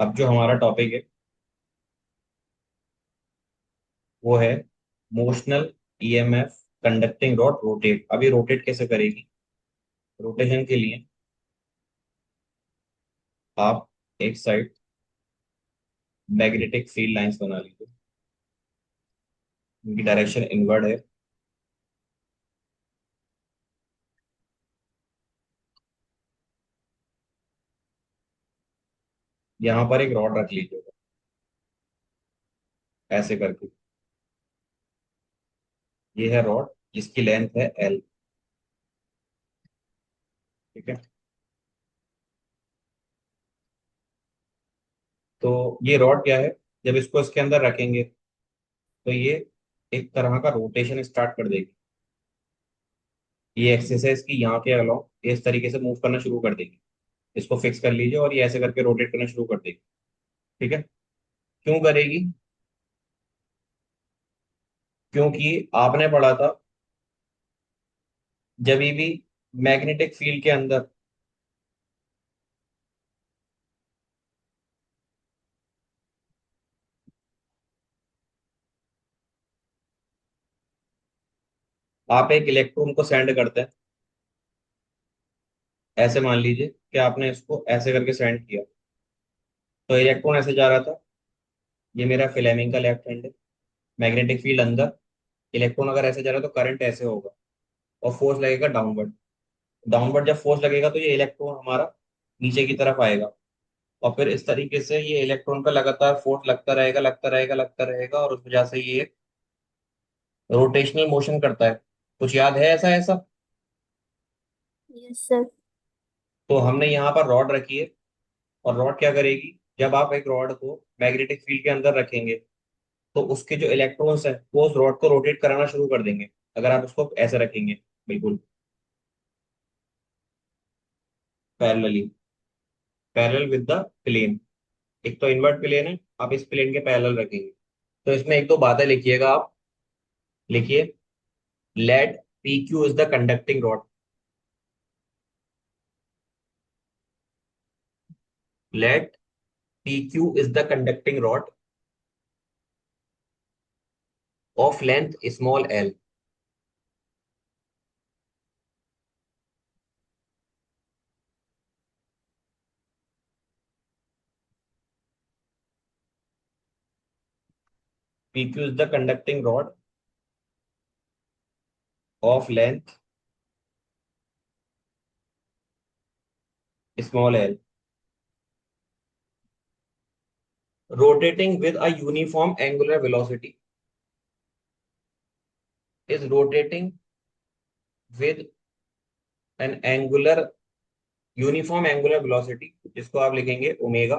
अब जो हमारा टॉपिक है वो है motional EMF conducting rod rotate. अभी रोटेट कैसे करेगी? रोटेशन के लिए आप एक साइड मैग्नेटिक फील्ड लाइंस बना लीजिए, उनकी डायरेक्शन इनवर्ड है। यहाँ पर एक रॉड रख लीजिएगा ऐसे करके। ये है रॉड जिसकी लेंथ है एल। ठीक है। तो ये रॉड क्या है, जब इसको इसके अंदर रखेंगे तो ये एक तरह का रोटेशन स्टार्ट कर देगी। ये एक्सरसाइज की यहाँ के अलावा इस तरीके से मूव करना शुरू कर देगी। इसको फिक्स कर लीजिए और ये ऐसे करके रोटेट करना शुरू कर देगी। ठीक है। क्यों करेगी? क्योंकि आपने पढ़ा था जब भी मैग्नेटिक फील्ड के अंदर आप एक इलेक्ट्रॉन को सेंड करते हैं, ऐसे मान लीजिए कि आपने इसको ऐसे करके सेंड किया, तो इलेक्ट्रॉन ऐसे जा रहा था। ये मेरा फ्लेमिंग का लेफ्ट हैंड है, मैग्नेटिक फील्ड अंदर। इलेक्ट्रॉन अगर ऐसे जा रहा है तो करंट ऐसे होगा और फोर्स लगेगा डाउनवर्ड। डाउनवर्ड जब फोर्स लगेगा तो ये इलेक्ट्रॉन हमारा नीचे की तरफ आएगा, और फिर इस तरीके से ये इलेक्ट्रॉन का लगातार फोर्स लगता रहेगा, लगता रहेगा, लगता रहेगा, और उस वजह से ये रोटेशनल मोशन करता है। कुछ याद है ऐसा ऐसा? Yes sir. तो हमने यहाँ पर रॉड रखी है, और रॉड क्या करेगी, जब आप एक रॉड को मैग्नेटिक फील्ड के अंदर रखेंगे तो उसके जो इलेक्ट्रॉन्स हैं वो उस रॉड को रोटेट कराना शुरू कर देंगे, अगर आप उसको ऐसे रखेंगे बिल्कुल parallelly, parallel with the plane. एक तो इनवर्ट प्लेन है, आप इस प्लेन के पैरेलल रखेंगे। तो इसमें एक दो बातें लिखिएगा आप। लिखिए, let P Q is the conducting rod. Let P Q is the conducting rod of length small L. P Q is the conducting rod of length small L, rotating with a uniform angular velocity, is rotating with an angular uniform angular velocity, जिसको आप लिखेंगे omega.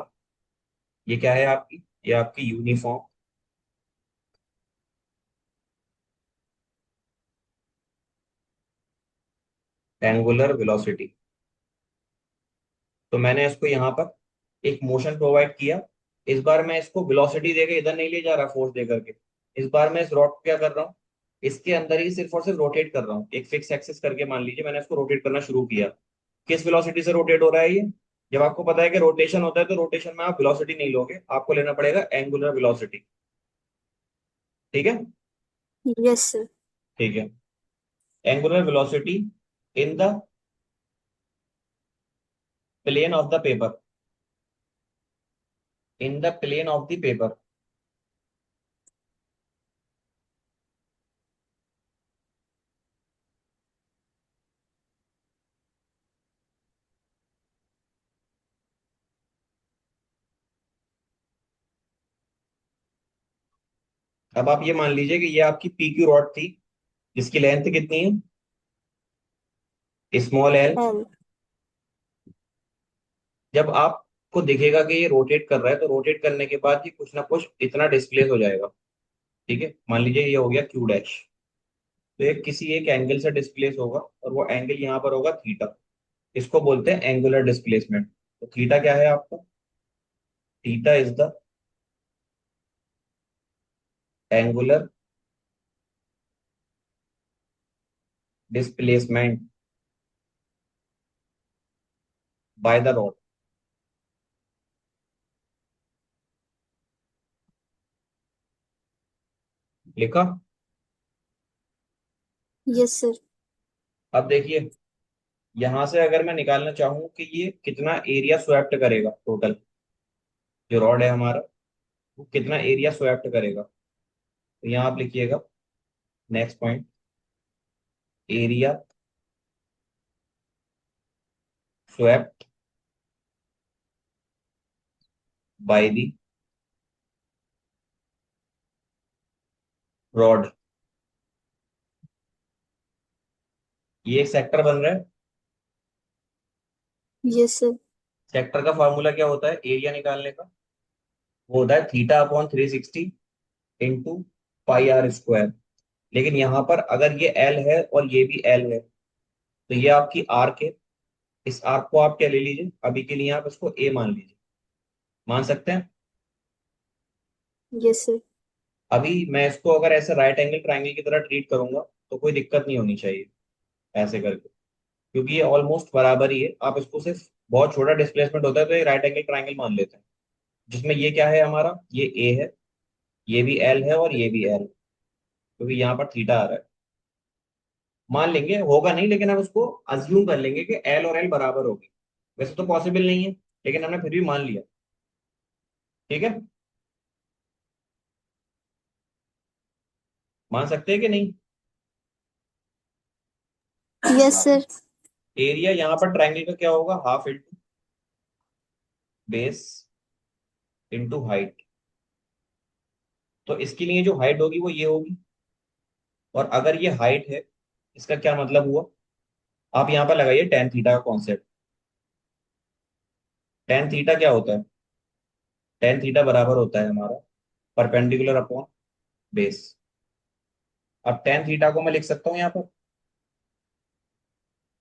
ये क्या है आपकी? ये आपकी uniform angular velocity. तो मैंने इसको यहाँ पर एक मोशन प्रोवाइड किया। इस बार मैं इसको वेलोसिटी देकर इधर नहीं ले जा रहा फोर्स दे करके। इस बार मैं इस रॉड को क्या कर रहा हूँ, इसके अंदर ही सिर्फ और सिर्फ रोटेट कर रहा हूँ। एक फिक्स एक्सिस करके मान लीजिए मैंने इसको रोटेट करना शुरू किया। किस वेलोसिटी से रोटेट हो रहा है ये? जब आपको पता है कि रोटेशन होता है तो रोटेशन में आप वेलोसिटी नहीं लोगे, आपको लेना पड़ेगा एंगुलर वेलोसिटी। ठीक है। Yes sir. ठीक है। Angular velocity in the plane of the paper, in the plane of the paper. अब आप ये मान लीजिए कि ये आपकी पी क्यू रॉड थी, जिसकी लेंथ कितनी है, स्मॉल एल। एल। जब आपको दिखेगा कि ये रोटेट कर रहा है तो रोटेट करने के बाद ये कुछ ना कुछ इतना डिस्प्लेस हो जाएगा। ठीक है, मान लीजिए ये हो गया क्यू डैश। तो ये किसी एक एंगल से डिस्प्लेस होगा, और वो एंगल यहाँ पर होगा थीटा। इसको बोलते हैं एंगुलर डिस्प्लेसमेंट। तो थीटा क्या है आपका? Theta is the angular displacement by the rod. लिखा। Yes sir. अब देखिए, यहां से अगर मैं निकालना चाहूं कि ये कितना एरिया स्वेप्ट करेगा टोटल, जो रॉड है हमारा वो कितना एरिया स्वेप्ट करेगा, तो यहाँ आप लिखिएगा next point, area swept by the rod. ये एक सेक्टर बन रहा है। Yes sir. सेक्टर का फॉर्मूला क्या होता है एरिया निकालने का? वो होता है theta upon 360 into pi R square. लेकिन यहाँ पर अगर ये एल है और ये भी एल है, तो ये आपकी आर्क है। इस आर्क को आप क्या ले लीजिए, अभी के लिए आप इसको ए मान लीजिए। मान सकते हैं? Yes sir. अभी मैं इसको अगर ऐसे राइट एंगल ट्राइंगल की तरह ट्रीट करूंगा तो कोई दिक्कत नहीं होनी चाहिए ऐसे करके, क्योंकि ये ऑलमोस्ट बराबर ही है। आप इसको सिर्फ बहुत छोटा डिस्प्लेसमेंट होता है तो ये राइट एंगल ट्राइंगल मान लेते हैं, जिसमें ये क्या है हमारा, ये ए है, ये भी एल है और ये भी एल, क्योंकि यहाँ पर थीटा आ रहा है। मान लेंगे, होगा नहीं लेकिन हम उसको अज्यूम कर लेंगे कि एल और एल बराबर होगी। वैसे तो पॉसिबल नहीं है, लेकिन हमने फिर भी मान लिया। ठीक है, मान सकते हैं कि नहीं? Yes sir. एरिया यहाँ पर ट्राइंगल का क्या होगा, half into base into height. तो इसके लिए जो हाइट होगी वो ये होगी, और अगर ये हाइट है, इसका क्या मतलब हुआ, आप यहाँ पर लगाइए टेन थीटा का कॉन्सेप्ट। टेन थीटा क्या होता है? टेन थीटा बराबर होता है हमारा परपेंडिकुलर अपॉन बेस। अब टेन थीटा को मैं लिख सकता हूँ यहाँ पर,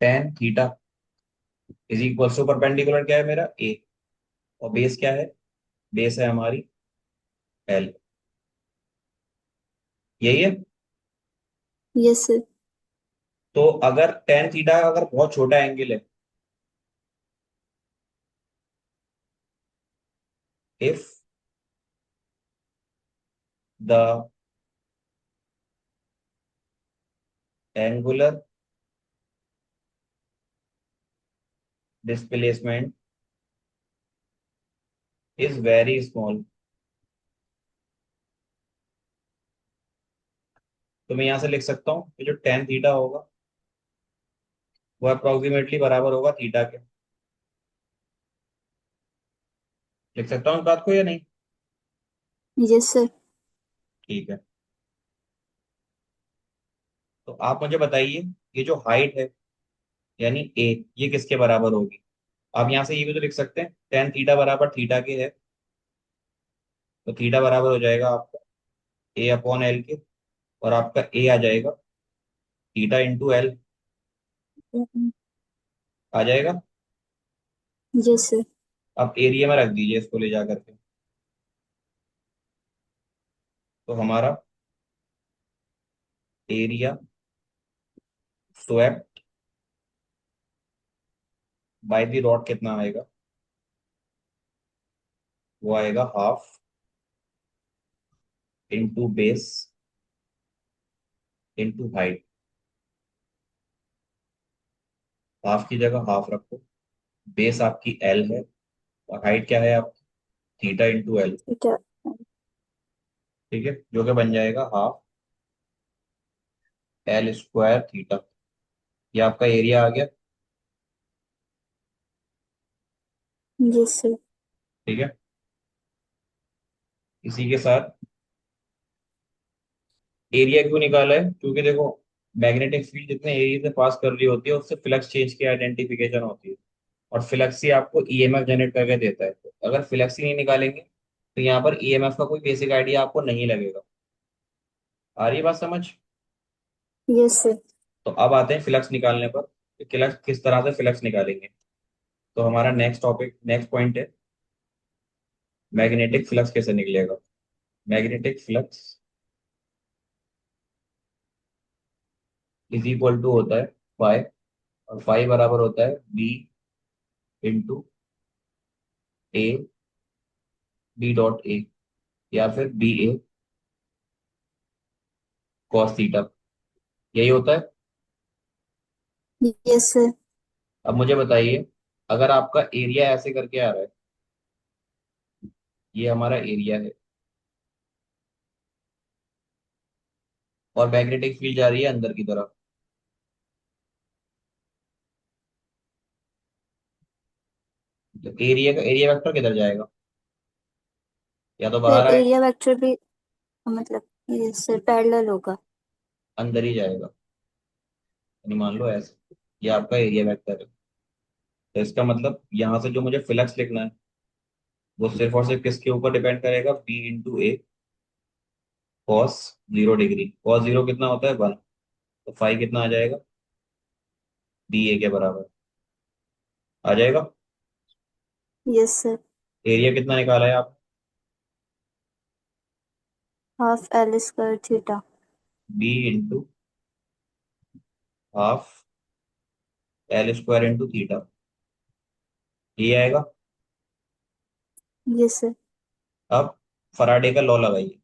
tan theta is equal to perpendicular क्या है मेरा ए, और बेस क्या है, बेस है हमारी एल। यही है। Yes sir. तो अगर टेन थीटा अगर बहुत छोटा एंगल है, if the angular displacement is very small, तो मैं यहां से लिख सकता हूँ कि जो टेन थीटा होगा वो अप्रोक्सीमेटली बराबर होगा थीटा के। लिख सकता हूँ इस बात को या नहीं? Yes sir. ठीक है। तो आप मुझे बताइए, ये जो हाइट है यानी ए, ये किसके बराबर होगी? आप यहाँ से ये भी तो लिख सकते हैं, टेन थीटा बराबर थीटा के है, तो थीटा बराबर हो जाएगा आपका ए अपॉन एल के, और आपका ए आ जाएगा थीटा इंटू एल आ जाएगा। Yes sir. आप एरिया में रख दीजिए इसको ले जा करके, तो हमारा area swept by the rod कितना आएगा, वो आएगा half into base into height. Half की जगह हाफ रखो, बेस आपकी एल है, और हाइट क्या है आपकी, थीटा इंटू एल। थीटा। ठीक है, जो कि बन जाएगा हाफ एल स्क्वायर थीटा। ये आपका एरिया आ गया। Yes sir. ठीक है, इसी के साथ एरिया क्यों निकाला है, क्योंकि देखो मैग्नेटिक फील्ड जितने एरिया से पास कर रही होती है उससे फ्लक्स चेंज की आइडेंटिफिकेशन होती है, और फ्लक्स ही आपको ईएमएफ जनरेट करके देता है। तो अगर फ्लक्स ही नहीं निकालेंगे तो यहाँ पर ईएमएफ का कोई बेसिक आइडिया आपको नहीं लगेगा। आ रही है बात समझ? Yes sir. तो अब आते हैं फ्लक्स निकालने पर, कि फ्लक्स किस तरह से फ्लक्स निकालेंगे। तो हमारा नेक्स्ट टॉपिक, नेक्स्ट पॉइंट है मैग्नेटिक फ्लक्स कैसे निकलेगा। Magnetic flux is equal to होता है फाई, और फाई बराबर होता है B into A, B dot A, या फिर बी ए कॉस थीटा, यही होता है। Yes sir. अब मुझे बताइए, अगर आपका एरिया ऐसे करके आ रहा है, ये हमारा एरिया है, और मैग्नेटिक फील्ड जा रही है अंदर की तरफ, तो एरिया वेक्टर किधर जाएगा? या तो सर बाहर आएगा, एरिया वेक्टर भी मतलब यस सर पैरेलल होगा। अंदर ही जाएगा। यानी मान लो ऐसे, ये आपका एरिया वेक्टर है। तो इसका मतलब यहाँ से जो मुझे फ्लक्स लिखना है, वो सिर्फ और सिर्फ किसके ऊपर डिपेंड करेगा? बी इंटू ए कॉस 0 डिग्री। कॉस जीरो कितना होता है? 1। तो फाइव कितना आ जाएगा? बी ए के बराबर आ जाएगा। Yes sir. एरिया कितना निकाला है आप? Half L square theta. B into half L square into theta, ये आएगा। Yes sir. अब फराडे का लॉ लगाइए।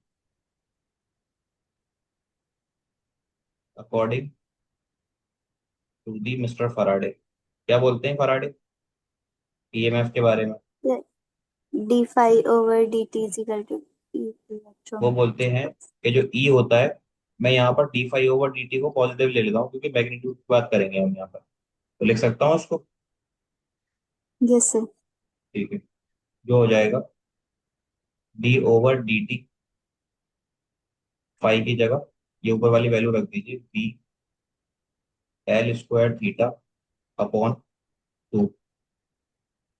According to the mister Faraday, क्या बोलते हैं फराडे ईएमएफ के बारे में? D phi over D T is equal to वो इलेक्ट्रॉन। बोलते हैं कि जो ई होता है, मैं यहाँ पर D phi over D T को पॉजिटिव ले लेता हूँ, क्योंकि मैग्नीट्यूड की बात करेंगे हम यहाँ पर, तो लिख सकता हूँ उसको। Yes sir. ठीक है, जो हो जाएगा D over D T, phi की जगह ये ऊपर वाली वैल्यू रख दीजिए, B L square theta upon 2।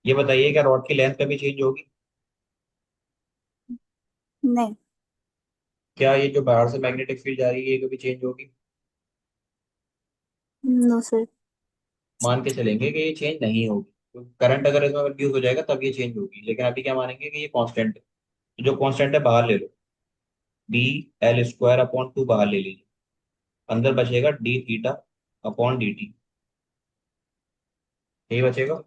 ये बताइए, क्या रॉड की लेंथ कभी चेंज होगी? नहीं। क्या ये जो बाहर से मैग्नेटिक फील्ड जा रही है, ये कभी चेंज होगी? No sir. मान के चलेंगे कि ये चेंज नहीं होगी, तो करंट अगर इसमें रिड्यूस हो जाएगा तब ये चेंज होगी, लेकिन अभी क्या मानेंगे कि ये कांस्टेंट है। तो जो कांस्टेंट है बाहर ले लो, डी एल स्क्वायर अपॉन 2 बाहर ले लीजिए, अंदर बचेगा d theta upon d t, यही बचेगा।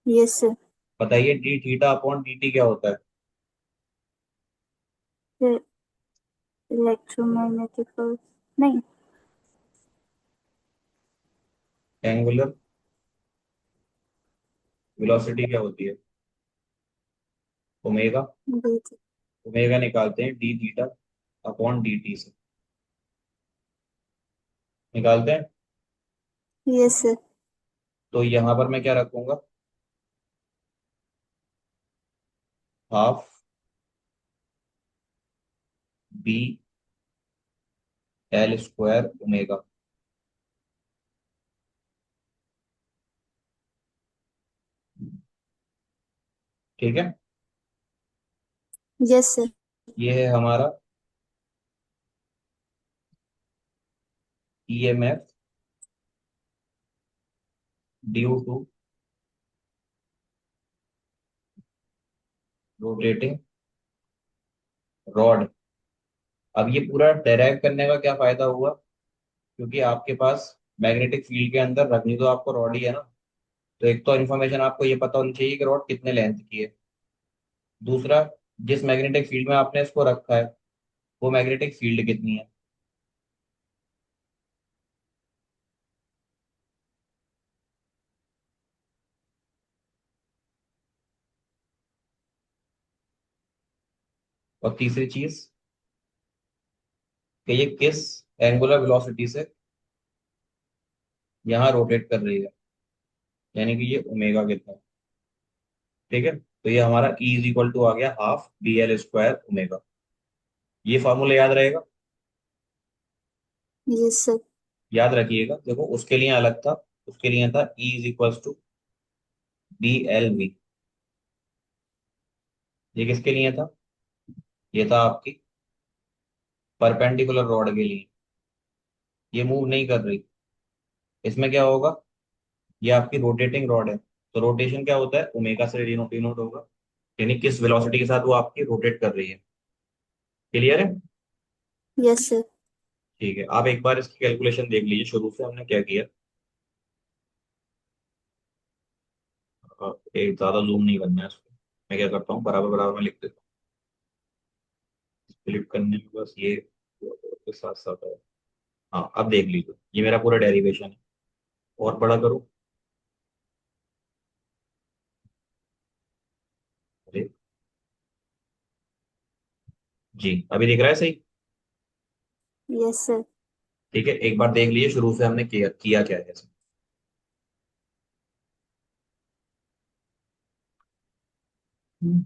Yes sir. बताइए d theta upon d t क्या होता है? फिर इलेक्ट्रोमैग्नेटिक फोर्स। नहीं। एंगुलर वेलोसिटी क्या होती है? ओमेगा। डी। ओमेगा निकालते हैं d theta upon d t से, निकालते हैं। Yes sir. तो यहाँ पर मैं क्या रखूंगा? Half B L square omega. ठीक है, यस सर। ये है हमारा EMF due to rotating rod. अब ये पूरा डेराइव करने का क्या फायदा हुआ? क्योंकि आपके पास मैग्नेटिक फील्ड के अंदर रखनी तो आपको रॉड ही है ना, तो एक तो इन्फॉर्मेशन आपको ये पता होनी चाहिए कि रॉड कितने लेंथ की है। दूसरा, जिस मैग्नेटिक फील्ड में आपने इसको रखा है, वो मैग्नेटिक फील्ड कितनी है। और तीसरी चीज कि ये किस एंगुलर वेलोसिटी से यहाँ रोटेट कर रही है, यानी कि ये ओमेगा कितना है। ठीक है, तो ये हमारा E इज इक्वल टू आ गया half B L square omega. ये फॉर्मूला याद रहेगा, यस सर। याद रखिएगा। देखो उसके लिए अलग था, उसके लिए था E is equal to B L V. ये किसके लिए था? ये था आपकी परपेंडिकुलर रॉड के लिए, ये मूव नहीं कर रही। इसमें क्या होगा? ये आपकी रोटेटिंग रॉड है, तो रोटेशन क्या होता है? ओमेगा से डिनोट होगा, यानी किस वेलोसिटी के साथ वो आपकी रोटेट कर रही है। क्लियर है? Yes sir. ठीक है, आप एक बार इसकी कैलकुलेशन देख लीजिए, शुरू से हमने क्या किया। एक ज्यादा जूम नहीं करना है इसको, मैं क्या करता हूँ, बराबर बराबर में लिख देता हूँ। स्प्लिट करने में बस ये के साथ साथ है। हाँ, अब देख लीजिए, ये मेरा पूरा डेरिवेशन है। और बड़ा करूँ? अरे, जी अभी दिख रहा है सही? Yes sir. ठीक है, एक बार देख लीजिए शुरू से हमने किया किया क्या है इसमें। हम्म।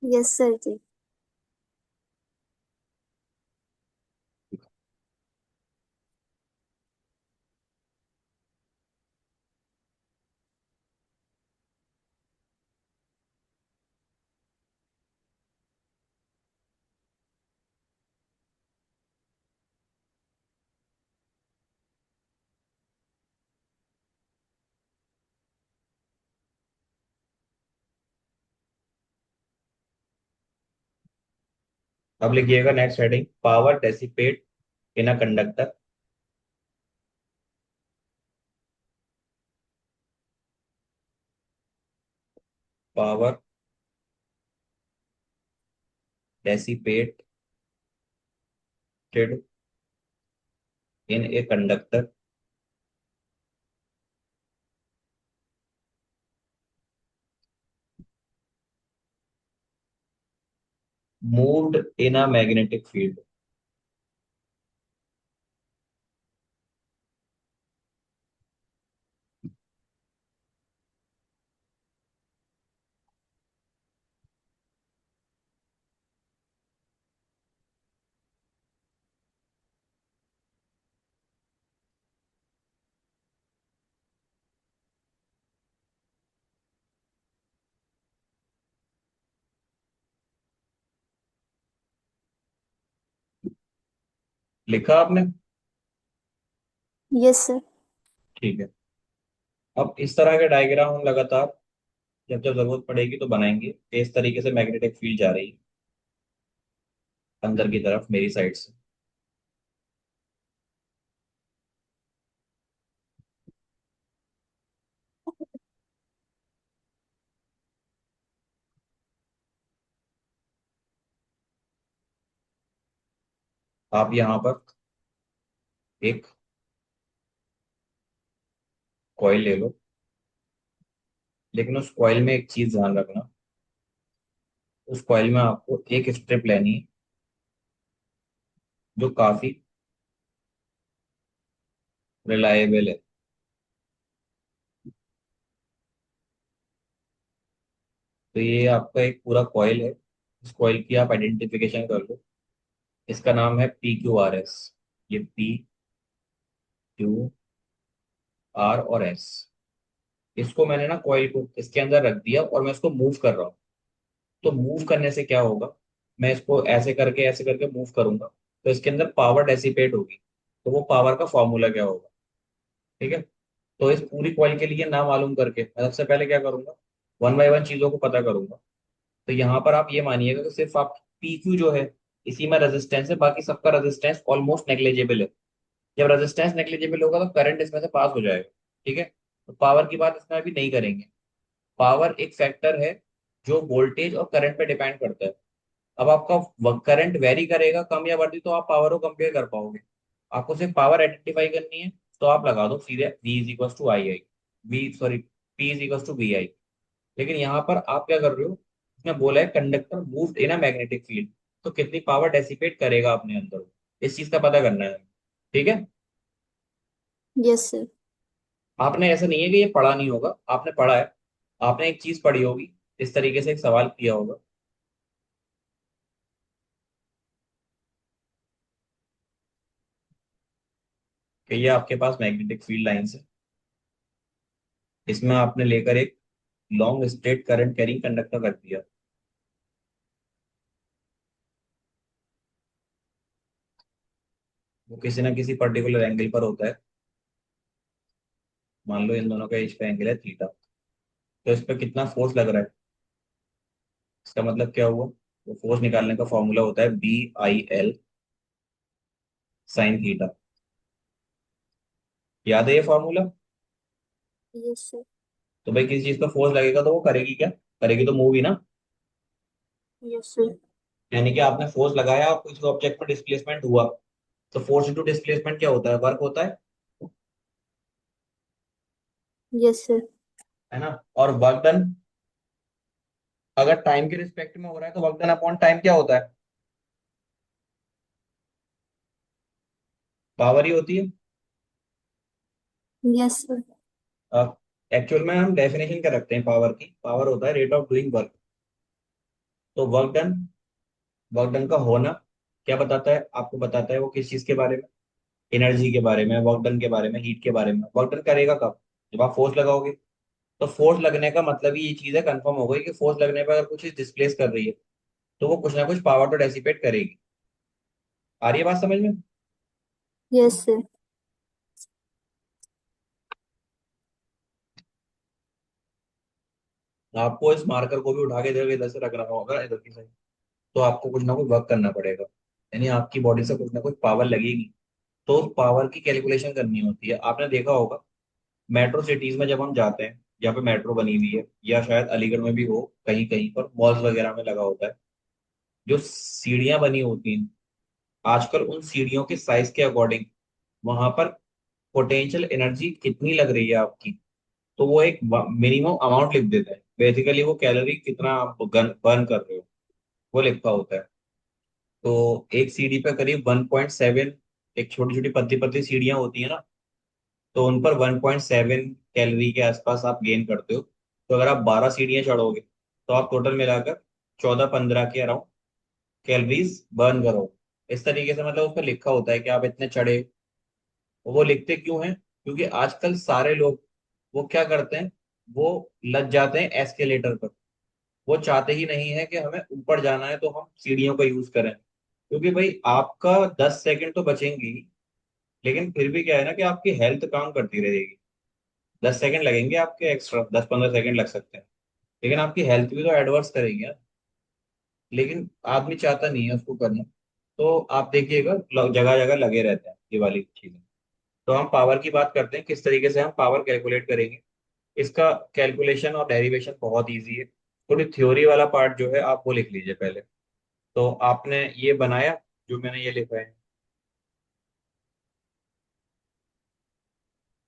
यस सर जी। अब लिखिएगा next heading, power dissipate in a conductor. Power dissipated in a conductor moved in a magnetic field. लिखा आपने? Yes sir. ठीक है। अब इस तरह के डायग्राम हम लगातार जब जब जरूरत पड़ेगी तो बनाएंगे कि इस तरीके से मैग्नेटिक फील्ड जा रही है अंदर की तरफ मेरी साइड से। आप यहाँ पर एक कॉइल ले लो, लेकिन उस कॉइल में एक चीज ध्यान रखना, उस कॉइल में आपको एक स्ट्रिप लेनी है जो काफी रिलायबल है। तो ये आपका एक पूरा कॉइल है, इस कॉइल की आप आइडेंटिफिकेशन कर लो। इसका नाम है PQRS। ये PQR और S। इसको मैंने ना कॉइल को इसके अंदर रख दिया और मैं इसको मूव कर रहा हूँ। तो मूव करने से क्या होगा, मैं इसको ऐसे करके मूव करूंगा तो इसके अंदर पावर डेसिपेट होगी। तो वो पावर का फॉर्मूला क्या होगा? ठीक है। तो इस पूरी कॉइल के लिए ना मालूम करके मैं सबसे पहले क्या करूंगा, वन बाय वन चीजों को पता करूंगा। तो यहाँ पर आप ये मानिएगा कि सिर्फ आप PQ जो है इसी में रेजिस्टेंस है, बाकी सबका रेजिस्टेंस ऑलमोस्ट नेग्लिजिबल है। जब रेजिस्टेंस नेग्लिजिबल होगा तो करंट इसमें से पास हो जाएगा। ठीक है। तो पावर की बात इसमें अभी नहीं करेंगे। पावर एक फैक्टर है जो वोल्टेज और करंट पे डिपेंड करता है। अब आपका करंट वेरी करेगा कम या बढ़ती तो आप पावर को कंपेयर कर पाओगे। आपको सिर्फ पावर आइडेंटिफाई करनी है, तो आप लगा दो सीधे V is equal to I I, V sorry P is equal to VI। लेकिन यहाँ पर आप क्या कर रहे हो, इसमें बोला है conductor moved in a magnetic field, तो कितनी पावर डेसिपेट करेगा अपने अंदर, इस चीज का पता करना है। ठीक है। Yes sir. आपने ऐसा नहीं है कि ये पढ़ा नहीं होगा, आपने पढ़ा है। आपने एक चीज पढ़ी होगी, इस तरीके से एक सवाल किया होगा। कि ये आपके पास मैग्नेटिक फील्ड लाइंस है, इसमें आपने लेकर एक long straight current carrying conductor रख दिया। वो किसी ना किसी पर्टिकुलर एंगल पर होता है। मान लो इन दोनों का एज का एंगल है थीटा। तो इस पर कितना फोर्स लग रहा है, इसका मतलब क्या हुआ? वो फोर्स निकालने का फॉर्मूला होता है BIL साइन थीटा। याद है ये फॉर्मूला? Yes sir. तो भाई किसी चीज पर फोर्स लगेगा तो वो करेगी क्या? करेगी तो मूव ही ना। Yes sir. यानी कि आपने फोर्स लगाया और किसी ऑब्जेक्ट में डिस्प्लेसमेंट हुआ, तो फोर्स इंटू डिस्प्लेसमेंट क्या होता है? वर्क होता यस सर। है ना? और वर्क डन अगर टाइम के रिस्पेक्ट में हो रहा है तो वर्क डन अपॉन टाइम क्या होता है? पावर ही होती है। Yes sir. एक्चुअल में हम डेफिनेशन क्या रखते हैं पावर की? पावर होता है रेट ऑफ डूइंग वर्क। तो वर्क डन का होना क्या बताता है आपको? बताता है वो किस चीज के बारे में? एनर्जी के बारे में, वर्क डन के बारे में, हीट के बारे में। वर्क डन करेगा कब? जब आप फोर्स लगाओगे। तो फोर्स लगने का मतलब ही ये चीज है, कंफर्म हो गई कि फोर्स लगने पर अगर कुछ चीज डिस्प्लेस कर रही है तो वो कुछ ना कुछ पावर तो डेसिपेट करेगी। आ रही है बात समझ में? Yes sir. आपको इस मार्कर को भी उठा के इधर इधर से रख रखा होगा इधर की साइड। तो आपको कुछ ना कुछ वर्क करना पड़ेगा, यानी आपकी बॉडी से कुछ ना कुछ पावर लगेगी। तो उस पावर की कैलकुलेशन करनी होती है। आपने देखा होगा मेट्रो सिटीज में जब हम जाते हैं, जहाँ पे मेट्रो बनी हुई है, या शायद अलीगढ़ में भी हो, कहीं कहीं पर मॉल्स वगैरह में लगा होता है, जो सीढ़ियां बनी होती हैं, आजकल उन सीढ़ियों के साइज के अकॉर्डिंग वहां पर पोटेंशियल एनर्जी कितनी लग रही है आपकी, तो वो एक मिनिमम अमाउंट लिख देता है। बेसिकली वो कैलोरी कितना आप बर्न कर रहे हो वो लिखा होता है। तो एक सीढ़ी पे करीब 1.7, एक छोटी छोटी पतली पतली सीढ़ियां होती है ना, तो उन पर 1.7 कैलोरी के आसपास आप गेन करते हो। तो अगर आप 12 सीढ़ियां चढ़ोगे तो आप टोटल मिलाकर 14-15 के अराउंड कैलोरीज बर्न करो। इस तरीके से मतलब उस पर लिखा होता है कि आप इतने चढ़े। वो लिखते क्यों हैं? क्योंकि आजकल सारे लोग वो क्या करते हैं, वो लग जाते हैं एस्केलेटर पर। वो चाहते ही नहीं है कि हमें ऊपर जाना है तो हम सीढ़ियों का यूज करें। क्योंकि भाई आपका 10 सेकंड तो बचेंगे ही, लेकिन फिर भी क्या है ना कि आपकी हेल्थ काम करती रहेगी। 10 सेकंड लगेंगे आपके एक्स्ट्रा, 10-15 सेकंड लग सकते हैं, लेकिन आपकी हेल्थ भी तो एडवर्स करेगी ना। लेकिन आदमी चाहता नहीं है उसको करना। तो आप देखिएगा जगह जगह लगे रहते हैं ये वाली चीजें। तो हम पावर की बात करते हैं, किस तरीके से हम पावर कैलकुलेट करेंगे। इसका कैलकुलेशन और डेरिवेशन बहुत इजी है। थोड़ी थ्योरी वाला पार्ट जो है आप वो लिख लीजिए पहले। तो आपने ये बनाया जो मैंने ये लिखा है?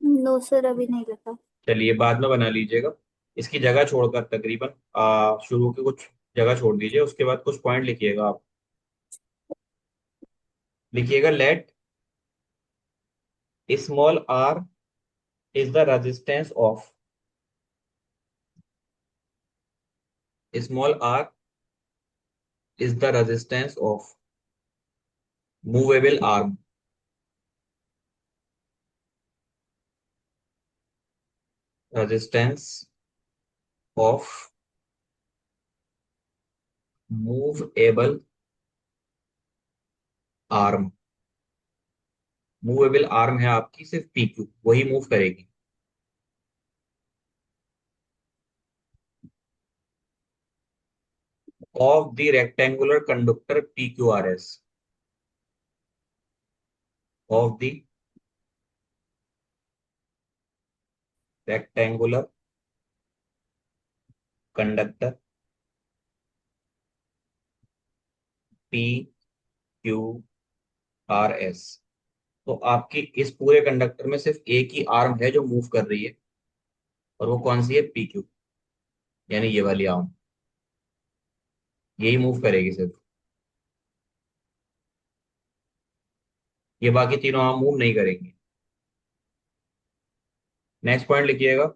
नो सर, अभी नहीं लगा। चलिए बाद में बना लीजिएगा। इसकी जगह छोड़कर तकरीबन शुरू के कुछ जगह छोड़ दीजिए, उसके बाद कुछ पॉइंट लिखिएगा आप। लिखिएगा let small R is the resistance of, small R is the resistance of movable arm, resistance of movable arm. Movable arm है आपकी सिर्फ PQ, वही मूव करेगी। Of the rectangular conductor PQRS, of the rectangular conductor PQRS। तो आपकी इस पूरे conductor में सिर्फ एक ही आर्म है जो मूव कर रही है, और वो कौन सी है? PQ, यानी ये वाली आर्म, यही मूव करेगी सिर्फ। ये बाकी तीनों आर्म मूव नहीं करेंगी। नेक्स्ट पॉइंट लिखिएगा,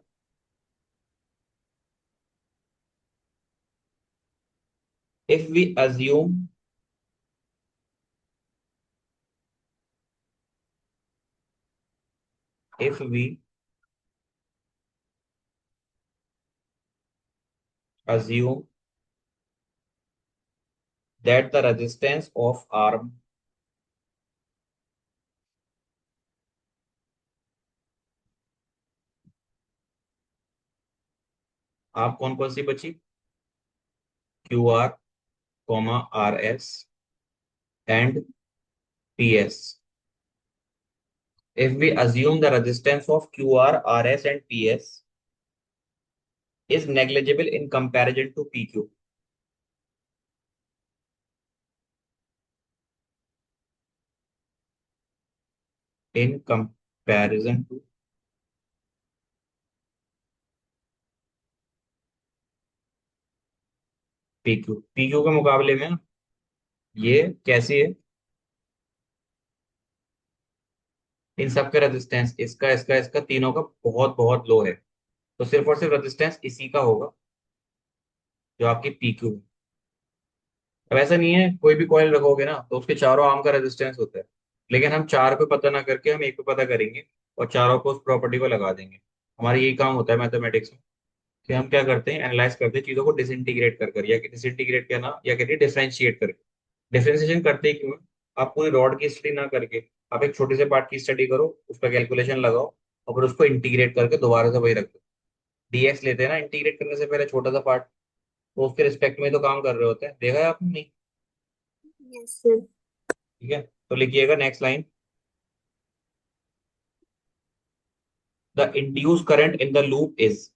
if we assume if we assume that the resistance of arm, आप कौन कौन सी बची, Q R comma R S and P S, if we assume the resistance of QR, RS and PS is negligible in comparison to PQ, in comparison to PQ, PQ के मुकाबले में ना, ये कैसी है, इन सब के रेजिस्टेंस इसका इसका इसका तीनों का बहुत बहुत लो है, तो सिर्फ और सिर्फ रेजिस्टेंस इसी का होगा जो आपकी PQ है। अब ऐसा नहीं है कोई भी कॉइल रखोगे ना तो उसके चारों आर्म का रेजिस्टेंस होता है, लेकिन हम चार पे पता ना करके हम एक पे पता करेंगे और चारों को उस प्रॉपर्टी को लगा देंगे। हमारा यही काम होता है मैथमेटिक्स में, कि हम क्या करते हैं, एनालाइज करते हैं चीजों को डिसइंटीग्रेट कर या डिसइंटीग्रेट करना या कहते हैं डिफरेंशिएट करके। डिफरेंशिएशन करते ही क्यों हैं? आप पूरी रॉड की स्टडी ना करके आप एक छोटे से पार्ट की स्टडी करो, उसका कैलकुलेशन लगाओ और फिर उसको इंटीग्रेट करके दोबारा से वही रख दो। डीएक्स लेते हैं ना इंटीग्रेट करने से पहले छोटा सा पार्ट, तो उसके रिस्पेक्ट में तो काम कर रहे होते हैं, देखा है आपने नहीं? Yes, sir. ठीक है, तो लिखिएगा next line, the induce current in the loop is,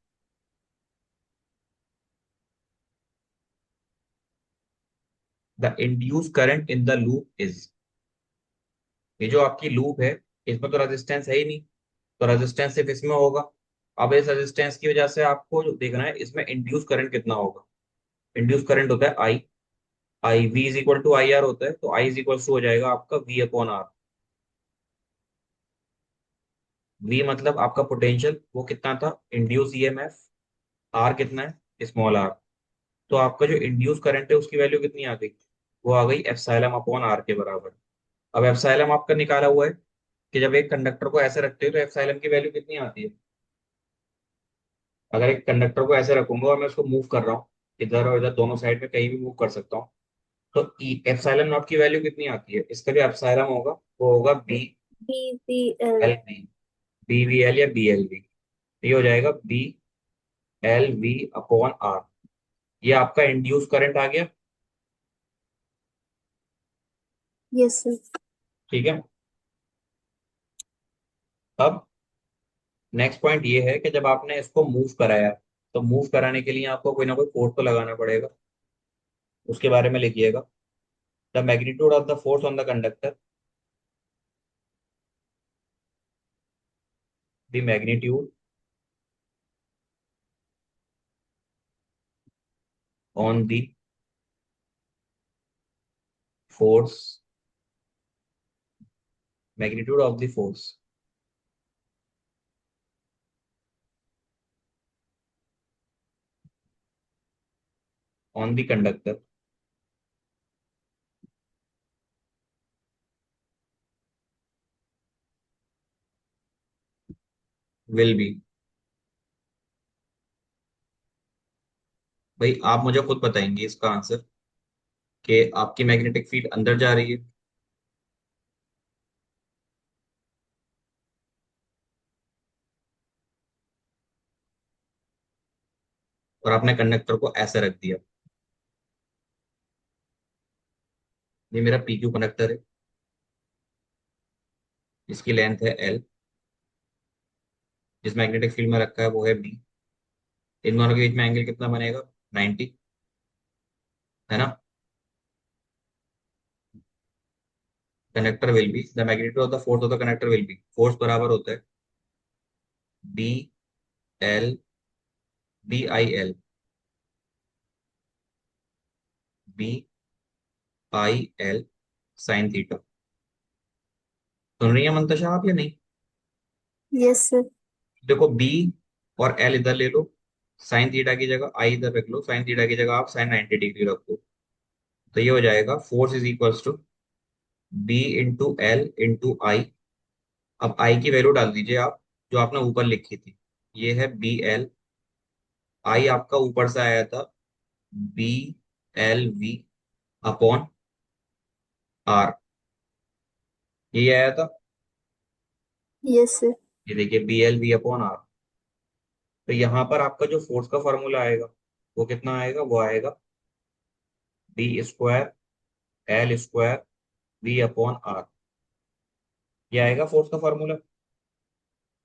the induce current in the loop is, ये जो आपकी लूप है इसमें तो रेजिस्टेंस है ही नहीं, तो रेजिस्टेंस सिर्फ इसमें होगा। अब इस रेजिस्टेंस की वजह से आपको जो देखना है इसमें इंड्यूस करंट कितना होगा। इंड्यूस करंट होता है I, I V is equal to I R होता है, तो आई इज इक्वल टू हो जाएगा आपका वी अपॉन आर। वी मतलब आपका पोटेंशियल वो कितना था, इंड्यूस ईएमएफ, आर कितना है, स्मॉल आर। तो आपका जो इंड्यूस करंट है उसकी वैल्यू कितनी आ गई, वो आ गई एप्सिलॉन अपॉन आर के बराबर। अब एप्सिलॉन आपका निकाला हुआ है कि जब एक कंडक्टर को ऐसे रखते हो तो एप्सिलॉन की वैल्यू कितनी आती है। अगर एक कंडक्टर को ऐसे रखूंगा और मैं उसको मूव कर रहा हूँ इधर और इधर दोनों साइड में कहीं भी मूव कर सकता हूँ, तो एप्सिलॉन नॉट की वैल्यू कितनी आती है, इसका जो एप्सिलॉन होगा वो होगा B L BBL. B, B V L या बी एल बी। ये हो जाएगा B L V upon R, ये आपका इंड्यूस करंट आ गया। Yes, sir. ठीक है, अब नेक्स्ट पॉइंट ये है कि जब आपने इसको मूव कराया तो मूव कराने के लिए आपको कोई ना कोई फोर्स तो लगाना पड़ेगा, उसके बारे में लिखिएगा, the magnitude of the force on the conductor, the magnitude on the force, magnitude of the force on the conductor will B, भाई आप मुझे खुद बताएंगे इसका आंसर कि आपकी मैग्नेटिक फील्ड अंदर जा रही है और आपने कंडक्टर को ऐसे रख दिया। ये मेरा पी क्यू कंडक्टर है, इसकी लेंथ है एल, जिस मैग्नेटिक फील्ड में रखा है वो है बी, इन दोनों के बीच में एंगल कितना बनेगा, 90, है ना। Conductor will be, the magnitude of the force of the conductor will be, force बराबर होता है B L, B I L, B I L sine theta. सुन रही है मंतशा आप या नहीं? Yes, sir. देखो बी और एल इधर ले लो, साइन थीटा की जगह आई इधर रख लो, साइन थीटा की जगह आप साइन 90 डिग्री रख दो। तो ये हो जाएगा force is equals to B into L into I. अब आई की वैल्यू डाल दीजिए आप, जो आपने ऊपर लिखी थी। ये है बी एल, आई आपका ऊपर से आया था B L V upon R, ये आया था। Yes sir. ये देखिए B L V upon R. तो यहाँ पर आपका जो फोर्स का फॉर्मूला आएगा वो कितना आएगा, वो आएगा B square L square V upon R. ये आएगा फोर्स का फॉर्मूला।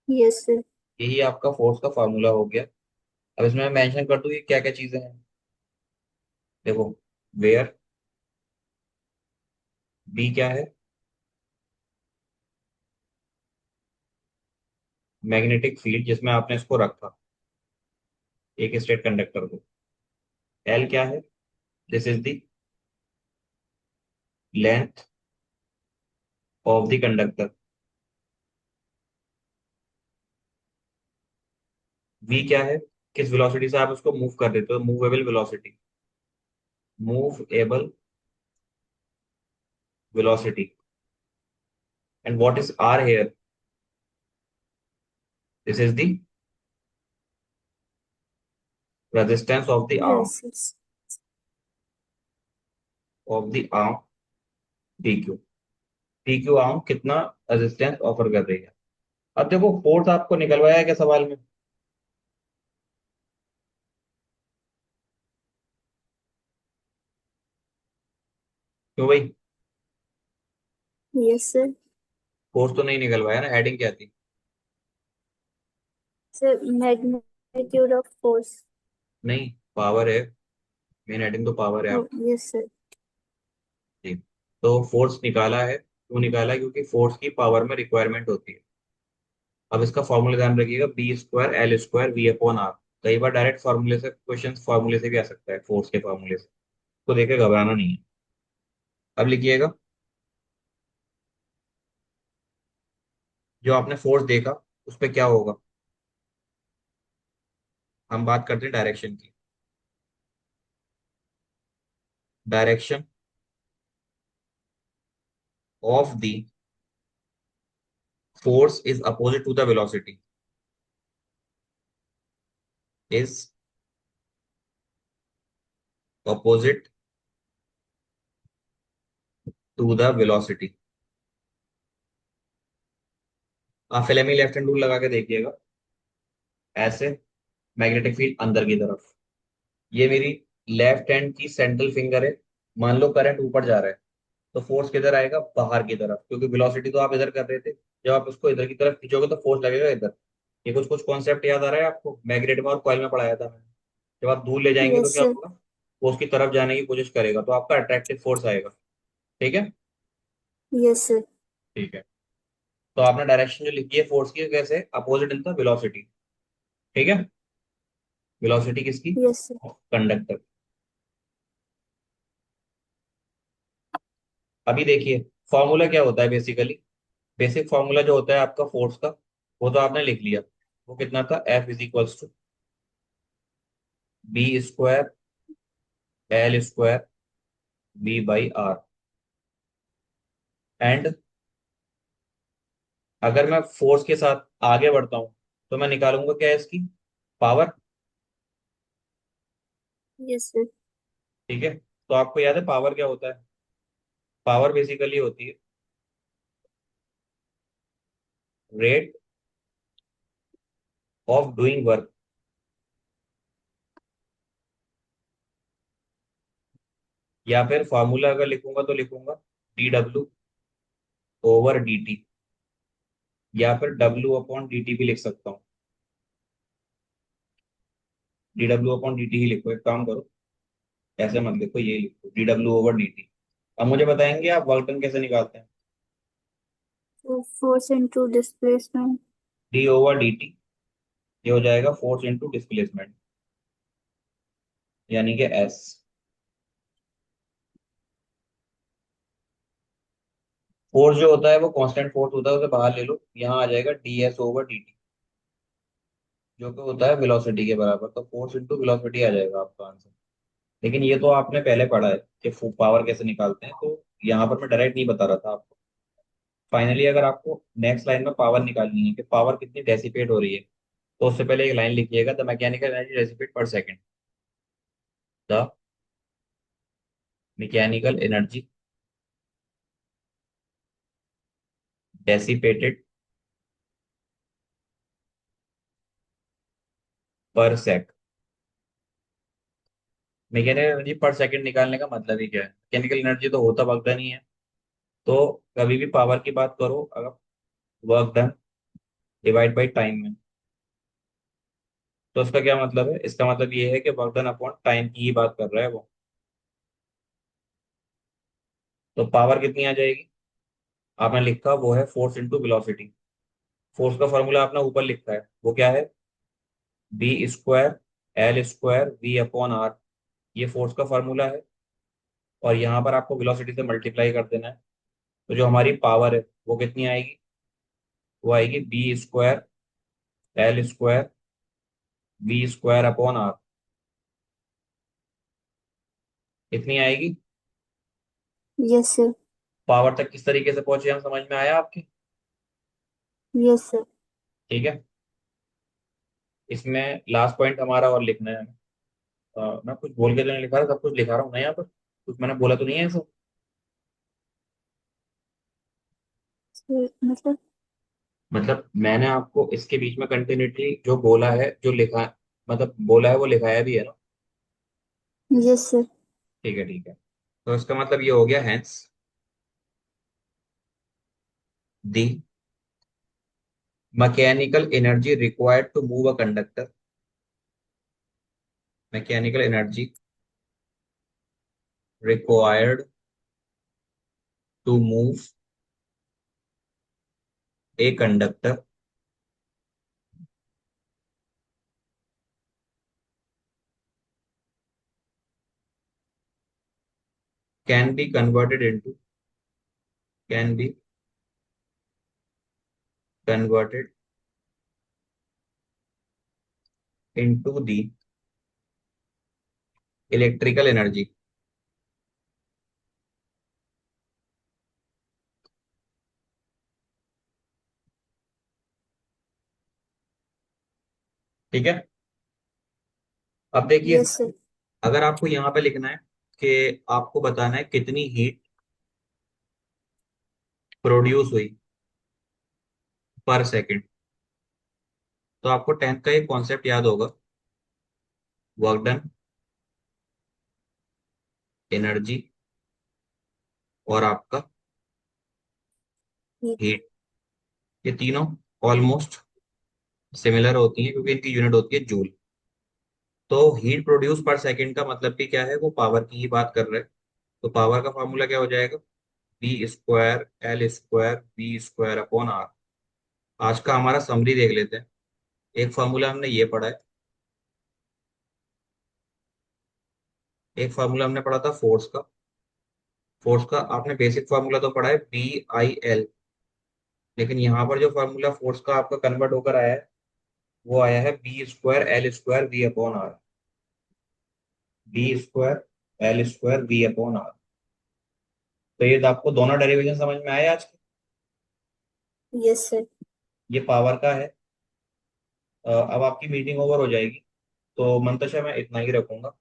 Yes sir. यही आपका फोर्स का फॉर्मूला हो गया। अब इसमें मैं मेंशन कर दूं ये क्या क्या चीजें हैं। देखो, वेयर, बी क्या है, मैग्नेटिक फील्ड जिसमें आपने इसको रखा, एक स्टेट कंडक्टर को। एल क्या है, this is the length of the conductor. V क्या है, किस वेलोसिटी से आप उसको मूव कर देते हो, movable velocity, movable velocity. And what is R here, this is the resistance yes yes. Of the arm D Q. D Q arm कितना रेजिस्टेंस ऑफर कर रही है। अब देखो फोर्स आपको निकलवाया है क्या सवाल में, क्यों भाई। Yes sir. फोर्स तो नहीं निकलवाया ना, हेडिंग क्या थी। Sir magnitude of force. नहीं, पावर है, मेन हेडिंग तो पावर है ओ आप। Yes sir. जी। तो फोर्स निकाला है, क्यों निकाला है, क्योंकि फोर्स की पावर में रिक्वायरमेंट होती है। अब इसका फॉर्मूला ध्यान रखिएगा, B square L square V upon R. कई बार डायरेक्ट फॉर्मूले से क्वेश्चन, फॉर्मूले से भी आ सकता है, फोर्स के फॉर्मूले से। तो देखे घबराना नहीं है। अब लिखिएगा, जो आपने फोर्स देखा उस पर क्या होगा। हम बात करते हैं डायरेक्शन की। Direction of the force is opposite to the velocity, is opposite to the velocity. आप फ्लेमी लेफ्ट हैंड रूल लगा के देखिएगा, ऐसे मैग्नेटिक फील्ड अंदर की तरफ। ये मेरी लेफ्ट हैंड की सेंट्रल फिंगर है। मान लो करंट ऊपर जा रहा है, तो फोर्स किधर आएगा, बाहर की तरफ, क्योंकि वेलोसिटी तो आप इधर कर रहे थे। जब आप उसको इधर की तरफ खींचोगे तो फोर्स लगेगा इधर। ये कुछ कुछ कॉन्सेप्ट याद आ रहा है आपको, मैग्नेट में और कॉइल में पढ़ाया था मैंने। जब आप दूर ले जाएंगे तो यस क्या सर। होगा, वो उसकी तरफ जाने की कोशिश करेगा, तो आपका अट्रैक्टिव फोर्स आएगा। ठीक है। Yes sir. ठीक है। तो आपने डायरेक्शन जो लिखी है फोर्स की, कैसे अपोजिट इन द वेलोसिटी। ठीक है। वेलोसिटी किसकी, यस सर। कंडक्टर। अभी देखिए, फॉर्मूला क्या होता है बेसिकली। बेसिक फॉर्मूला जो होता है आपका फोर्स का, वो तो आपने लिख लिया। वो कितना था, F is equals to B square L square B by R. And अगर मैं फोर्स के साथ आगे बढ़ता हूं तो मैं निकालूंगा क्या है इसकी, पावर। Yes sir. ठीक है। तो आपको याद है पावर क्या होता है, पावर बेसिकली होती है रेट ऑफ डूइंग वर्क। या फिर फॉर्मूला अगर लिखूंगा तो लिखूंगा D W over D T, या फिर डब्ल्यू अपॉन डी टी भी लिख सकता हूँ। D W upon d t ही लिखो, एक काम करो, ऐसे मत लिखो, ये लिखो d W over D t. अब मुझे बताएंगे आप वर्क डन कैसे निकालते हैं। तो force into displacement. D over D T, ये हो जाएगा फोर्स इंटू डिस्प्लेसमेंट, यानी कि एस। फोर्स जो होता है वो कांस्टेंट फोर्स होता है, उसे बाहर ले लो, यहाँ आ जाएगा D S over D T. जो कि होता है वेलोसिटी के बराबर, तो फोर्स इंटू वेलोसिटी आ जाएगा आपका आंसर। लेकिन ये तो आपने पहले पढ़ा है कि पावर कैसे निकालते हैं, तो यहाँ पर मैं डायरेक्ट नहीं बता रहा था आपको। फाइनली अगर आपको नेक्स्ट लाइन में पावर निकालनी है कि पावर कितनी डेसिपेट हो रही है, तो उससे पहले एक लाइन लिखिएगा, द मैकेनिकल एनर्जी डेसिपेट पर second. The mechanical energy dissipated पर सेक। मैकेनिकल एनर्जी पर सेकंड निकालने का मतलब ही क्या है? मैकेनिकल एनर्जी तो होता वर्क डन ही है। तो कभी भी पावर की बात करो, अगर work done divide by time में, तो उसका क्या मतलब है? इसका मतलब ये है कि वर्क डन अपॉन टाइम की ही बात कर रहा है वो। तो पावर कितनी आ जाएगी? आपने लिखा वो है फोर्स इंटू वेलोसिटी। फोर्स का फॉर्मूला आपने ऊपर लिखा है, वो क्या है? B square L square V upon R. ये फोर्स का फॉर्मूला है। और यहाँ पर आपको वेलोसिटी से मल्टीप्लाई कर देना है। तो जो हमारी पावर है वो कितनी आएगी? वो आएगी B square L square V square upon R. इतनी आएगी। Yes sir. पावर तक किस तरीके से पहुंचे हम, समझ में आया आपके? Yes sir. ठीक है। इसमें लास्ट पॉइंट हमारा और लिखना है। मैं कुछ बोल के तो नहीं लिखा रहा, सब कुछ लिखा रहा हूँ ना यहाँ पर, कुछ मैंने बोला तो नहीं है सब? मतलब। मतलब मैंने आपको इसके बीच में कंटिन्यूटी जो बोला है, जो लिखा, मतलब बोला है वो लिखाया भी है ना? Yes sir. ठीक है ठीक है। तो इसका मतलब ये हो गया, hence the mechanical energy required to move a conductor. Mechanical energy required to move a conductor can be converted into, can be converted into the electrical energy. ठीक है। अब देखिए, यस सर। अगर आपको यहाँ पे लिखना है कि आपको बताना है कितनी हीट प्रोड्यूस हुई पर सेकंड, तो आपको टेंथ का एक कॉन्सेप्ट याद होगा, वर्क डन, एनर्जी और आपका हीट। ये तीनों ऑलमोस्ट सिमिलर होती हैं क्योंकि इनकी यूनिट होती है जूल। तो हीट प्रोड्यूस पर सेकंड का मतलब भी क्या है? वो पावर की ही बात कर रहे हैं। तो पावर का फॉर्मूला क्या हो जाएगा? B square L square B square upon R. आज का हमारा समरी देख लेते हैं। एक फॉर्मूला हमने ये पढ़ा है, एक फॉर्मूला हमने पढ़ा था फोर्स का। फोर्स का आपने बेसिक फार्मूला तो पढ़ा है, बी आई एल। लेकिन यहाँ पर जो फार्मूला फोर्स का आपका कन्वर्ट होकर आया है, वो आया है B square L square V upon R. B square L square V upon R. तो ये तो आपको दोनों डेरिवेशन समझ में आए आज के? Yes sir. ये पावर का है। अब आपकी मीटिंग ओवर हो जाएगी, तो मंतशा मैं इतना ही रखूंगा।